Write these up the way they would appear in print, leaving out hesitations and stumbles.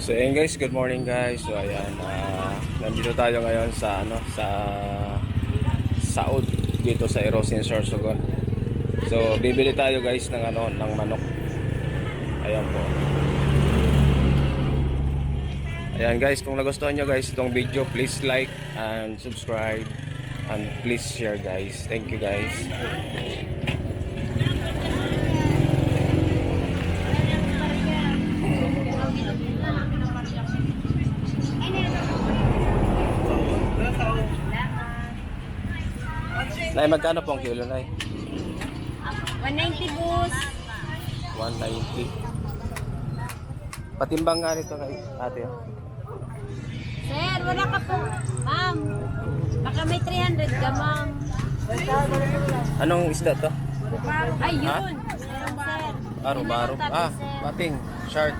So ayun guys, good morning guys. So ayan, nandito tayo ngayon sa Saud dito sa Erosin Sorsogon. So bibili tayo guys ng ng manok. Ayan po. Ayan guys, kung nagustuhan nyo guys itong video, please like and subscribe and please share guys. Thank you guys. Nay, magkano pong kilo, Nay? 190 boss. 190. Patimbang nga nito kay ate. Sir, wala ka po. Ma'am, baka may 300 ka, ma'am. Anong isda to? Ayun. Ha? Meron, sir. Baro-baro. Pating. Shark.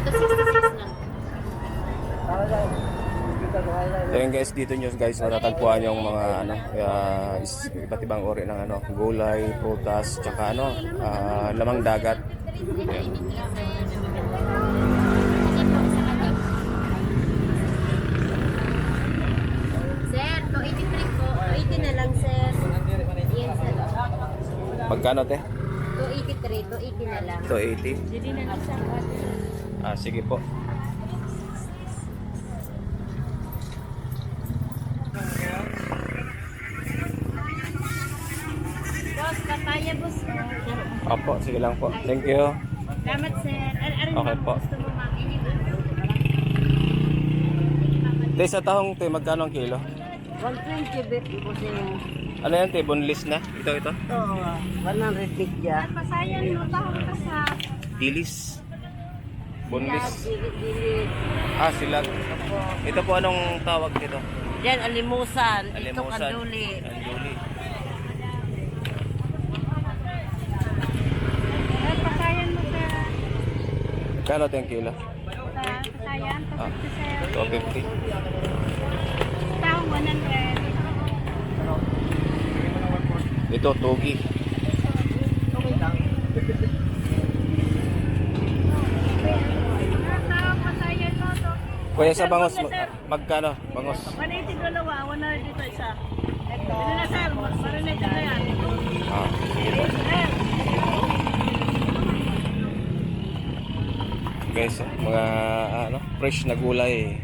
266 lang. So yun guys, dito nyo guys matatagpuan yung mga iba't ibang uri ng gulay, prutas, tsaka lamang dagat. Ayan. Sir, 283 po. 280 na lang, sir. Yan, sir. Magkano te? 283, 280 na lang. 280. Hindi na lang, sir. Sige po. Boss, papaya, boss. Opo, sige lang po. Thank you. Salamat, sir. Okay po. Gusto mo, ma'am? Te, sa tahong te, magkano ang kilo? 120 bit po siya. Ano yan te? Boneless na? Ito. Ito, 100 bit ya. Pasayan mo, tahong ka sa... Dilis. Boneless. Dili. Silag. Ito po anong tawag nito? Yan, alimusan. Ito, Alimusan. kanduli. Anduli. Pasayan mo, sir. Kano tayong kilo? Pasayan, 250. 250, sir. Tahong 100. Ito, togi. Pasayan mo, to. Kuya, sa bangos, magkano? Bangos. 180 dalawa, 100 dito isa. Ito. Ito na, sir. Marinig na yan. Sige po. Guys, mga fresh na gulay.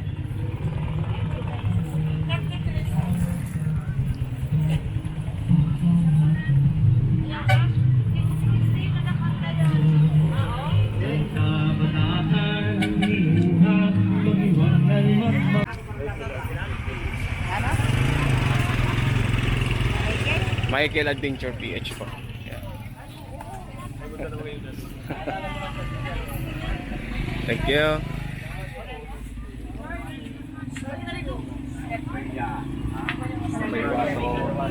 Michael Adventure PH po. Yeah. Thank you.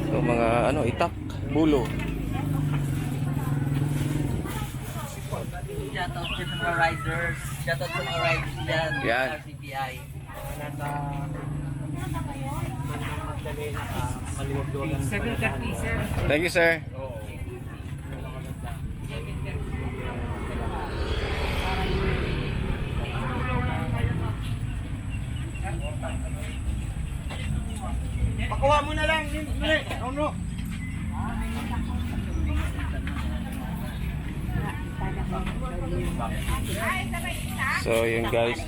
So, mga itak, bulo. Shoutout sa mga riders. Shoutout sa mga riders dyan. Yan. RCPI. Thank you, sir. Pakuha mo na lang, Nini. Ano? So yun guys,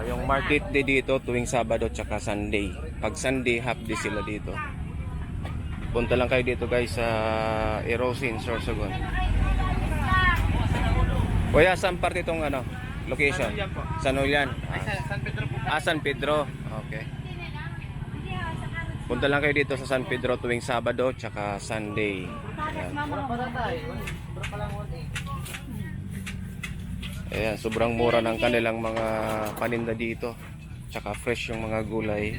yung market day dito tuwing Sabado tsaka Sunday. Pag Sunday, half day sila dito. Punta lang kayo dito guys sa Erosin, Sorsogon. Kuya, saan parte itong location? San Julian. San Pedro po. San Pedro. Okay. Punta lang kayo dito sa San Pedro tuwing Sabado tsaka Sunday. Ayan. Ayan, sobrang mura ng kanilang mga paninda dito. Tsaka fresh yung mga gulay.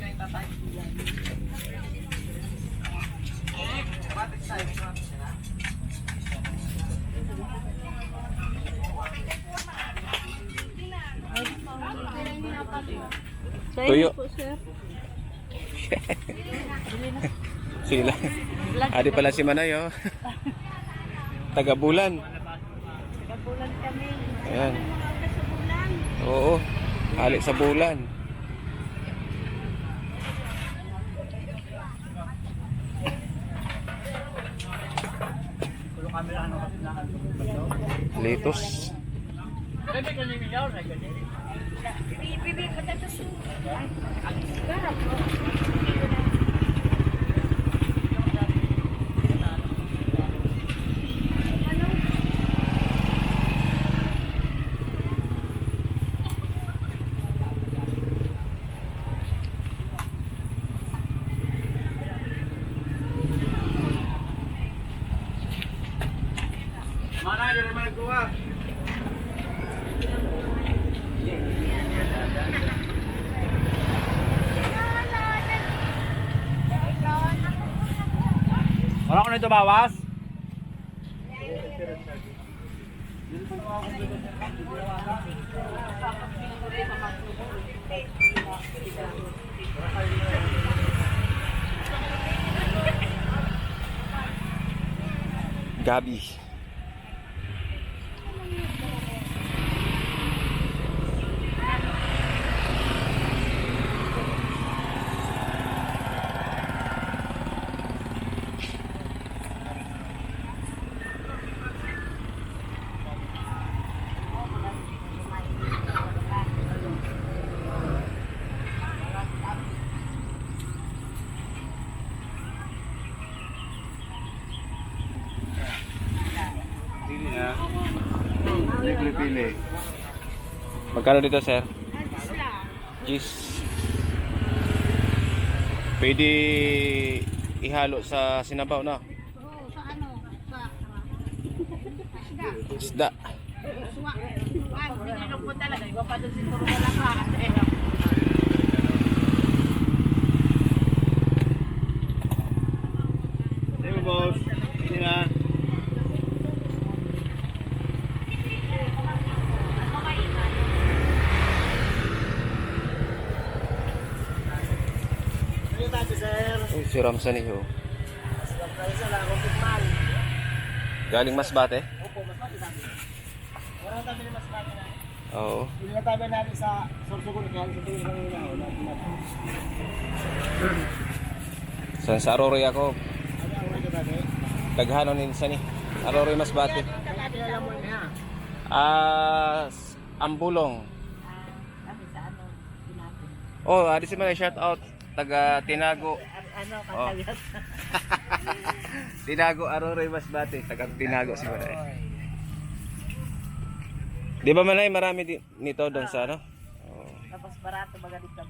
Tuyo. Sila. Adi pala si Manay, oh. Taga-Bulan. Taga-Bulan kami. Ayan. Oo. Hali sa bulan. Litos. Bibi, patatas. Ay, garap. Mana dari mana gua? Wala ko nito bawas? Gabi. Pili na. Pili. Magkano dito, sir? Gis. Pwede ihalo sa sinabaw na. Oo, sa ano? Sa Isda. suwa. Wag, binilog mo talaga. Iba pa doon siguro wala ka. Sige, boss. Pili na. Sige, tayo, sir. Uy, si Ramsan eh, oh. Isa lang, kapit mal. Galing Masbate? Opo, mas mati namin. Wala tayo mas mati na. Oo. Pili na tayo natin sa Sorsogon. Kaya sa tingin lang nila. Wala natin. Sa Arory ako. Ano ang wala tayo? Daghanon din sa ni. Arory Masbate. Kaya mo niya. Ambulong. Sabi sa ano? Ginapin. Oh, adi si Manay, shout out. Taga Tinago. Ano? Oh. Tinago, Arory Masbate. Taga Tinago si Manay. Di ba Manay, marami nito doon sa ano? Oh. Tapos barato baga dito.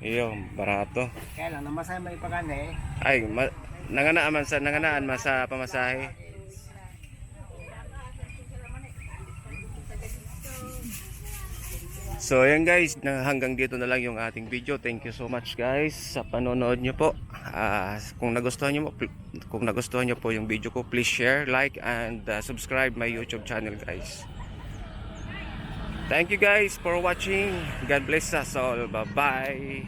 Yung barato. Kaya lang, namasaya may pagkana eh. Ay, nanganaan man sa pamasahe. So ayan guys, hanggang dito na lang yung ating video. Thank you so much guys sa panonood nyo po. Kung nagustuhan nyo po yung video ko, please share, like, and subscribe my YouTube channel guys. Thank you guys for watching. God bless us all. Bye bye.